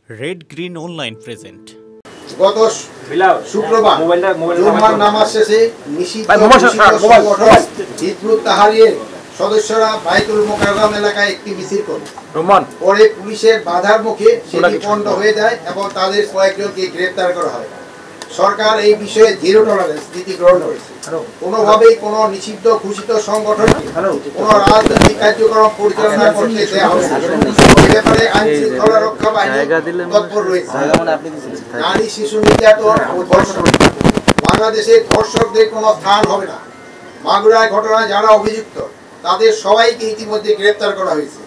Red green online present. গত শুক্রবার জুমার নামাজ শেষে নিষিদ্ধ হিজবুত তাহরীরের সদস্যরা বাইতুল মোকাররম এলাকায় একটি মিছিল করে। পরে পুলিশের বাধার মুখে সেটি পণ্ড হয়ে যায় এবং তাদের কয়েকজনকে গ্রেপ্তার করা হয়। সরকার এই বিষয়ে জিরো টলারেন্স নীতি গ্রহণ করেছে। কোনোভাবেই কোনো নিষিদ্ধ ঘোষিত সংগঠনকে কোনো রাজনৈতিক কার্যক্রম পরিচালনা করতে দেওয়া হবে না। এ ব্যাপারে আইন শৃঙ্খলা রক্ষা বাহিনী তৎপর রয়েছে। নারী শিশু নির্যাতন ও ধর্ষণ, বাংলাদেশে ধর্ষকদের কোনো স্থান হবে না। মাগুরায় ঘটনায় যারা অভিযুক্ত তাদের সবাইকে ইতিমধ্যে গ্রেপ্তার করা হয়েছে।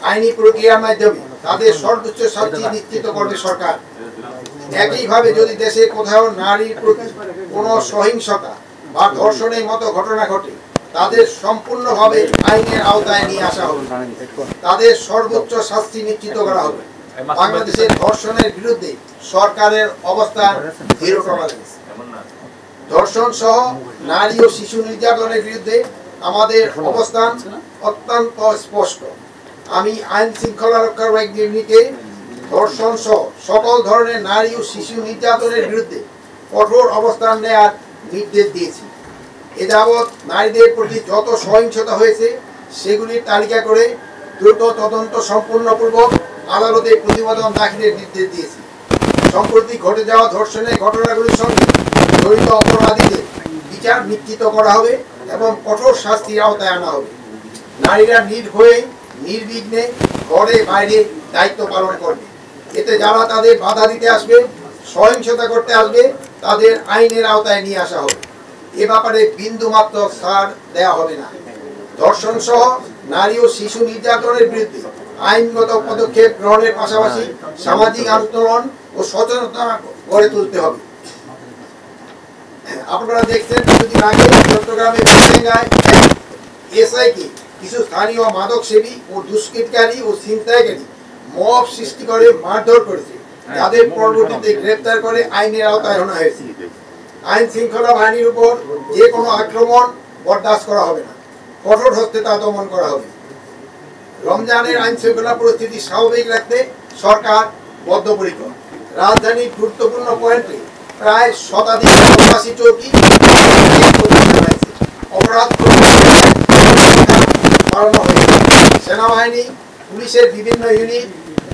আইনি প্রক্রিয়ার মাধ্যমে তাদের সর্বোচ্চ শাস্তি নিশ্চিত করবে সরকার। একইভাবে যদি দেশে কোথাও নারীর প্রতি কোনো সহিংসতা বা ধর্ষণের মতো ঘটনা ঘটে তাদের সম্পূর্ণভাবে আইনের আওতায় নিয়ে আসা হবে, তাদের সর্বোচ্চ শাস্তি নিশ্চিত করা হবে। বাংলাদেশের ধর্ষণের বিরুদ্ধে সরকারের অবস্থান জিরো টলারেন্স। ধর্ষণ সহ নারী ও শিশু নির্যাতনের বিরুদ্ধে আমাদের অবস্থান অত্যন্ত স্পষ্ট। আমি আইন শৃঙ্খলা রক্ষার বাহিনীকে ধর্ষণ সহ সকল ধরনের নারী ও শিশু নির্যাতনের বিরুদ্ধে কঠোর অবস্থান নেওয়ার নির্দেশ দিয়েছি। এ যাবৎ নারীদের প্রতি যত সহিংসতা হয়েছে সেগুলির তালিকা করে দ্রুত তদন্ত সম্পূর্ণপূর্বক আদালতে প্রতিবেদন দাখিলের নির্দেশ দিয়েছি। সম্প্রতি ঘটে যাওয়া ধর্ষণের ঘটনাগুলির সঙ্গে জড়িত অপরাধীদের বিচার নিশ্চিত করা হবে এবং কঠোর শাস্তির আওতায় আনা হবে। নারীরা নির্ভয়ে নির্বিঘ্নে ঘরে বাইরে দায়িত্ব পালন করবে। এতে যারা তাদের বাধা দিতে আসবে, সহিংসতা করতে আসবে, তাদের আইনের আওতায় নিয়ে আসা হবে। এ ব্যাপারে বিন্দুমাত্র ছাড় দেওয়া হবে না। ধর্ষণ সহ নারী ও শিশু নির্যাতনের বিরুদ্ধে আইনগত পদক্ষেপ গ্রহণের পাশাপাশি সামাজিক আন্দোলন ও সচেতনতা গড়ে তুলতে হবে। আপনারা দেখছেন কিছুদিন আগে চট্টগ্রামের বেলেঙ্গায় এসআইকে কিছু স্থানীয় মাদক সেবী ও দুষ্কৃতকারী ও ছিনতাইকারী মব সৃষ্টি করে মারধর করেছে, যাদের পরবর্তীতে গ্রেপ্তার করে আইনের আওতায় আনা হয়েছে। আইন শৃঙ্খলা বাহিনীর উপর যে কোনো আক্রমণ বরদাস্ত করা হবে না, কঠোর হস্তে তা দমন করা হবে। রমজানের আইন শৃঙ্খলা পরিস্থিতি স্বাভাবিক রাখতে সরকার বদ্ধপরিকর। রাজধানীর গুরুত্বপূর্ণ পয়েন্টে প্রায় শতাধিক তল্লাশি চৌকি অপরাধ বাড়ানো হয়েছে। সেনাবাহিনী, পুলিশের বিভিন্ন ইউনিট,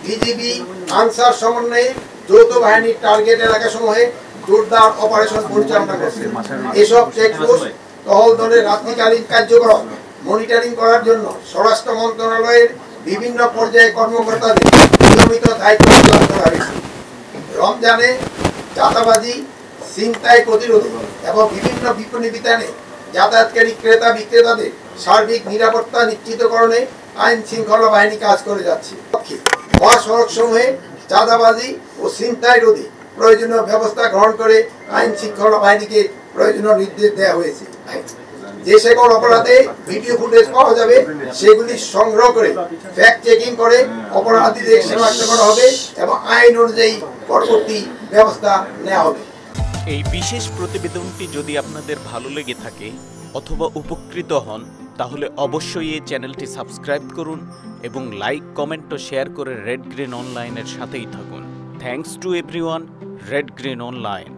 বিজিবি, আনসার সমন্বয়ে যৌথ বাহিনীর টার্গেট এলাকাসমূহে জোরদার অপারেশন পরিচালনা করছে। এসব চেকপোস্ট টহল দলের রাত্রিকালীন কার্যক্রম মনিটরিং করার জন্য স্বরাষ্ট্র মন্ত্রণালয়ের বিভিন্ন পর্যায়ে কর্মকর্তাদের নিয়মিত দায়িত্ব প্রদান করা হয়েছে। রমজানে চাঁদাবাজি, ছিনতাই প্রতিরোধে এবং বিভিন্ন বিপণী বিতানে যাতায়াতকারী ক্রেতা বিক্রেতাদের সার্বিক নিরাপত্তা নিশ্চিতকরণে আইন শৃঙ্খলা বাহিনী কাজ করে যাচ্ছে। মহাসড়ক সমূহে চাঁদাবাজি ও ছিনতাই রোধে প্রয়োজনীয় ব্যবস্থা গ্রহণ করে আইন শৃঙ্খলা বাহিনীকে প্রয়োজনীয় নির্দেশ দেওয়া হয়েছে। যে সকল অপরাধে ভিডিও ফুটেজ পাওয়া যাবে সেগুলি সংগ্রহ করে ফ্যাক্ট চেকিং করে অপরাধীদের শনাক্ত করা হবে এবং আইন অনুযায়ী পরবর্তী ব্যবস্থা নেওয়া হবে। এই বিশেষ প্রতিবেদনটি যদি আপনাদের ভালো লেগে থাকে অথবা উপকৃত হন তাহলে অবশ্যই এই চ্যানেলটি সাবস্ক্রাইব করুন এবং লাইক, কমেন্ট ও শেয়ার করে রেড গ্রিন অনলাইনের সাথেই থাকুন। Thanks to everyone. Red green online.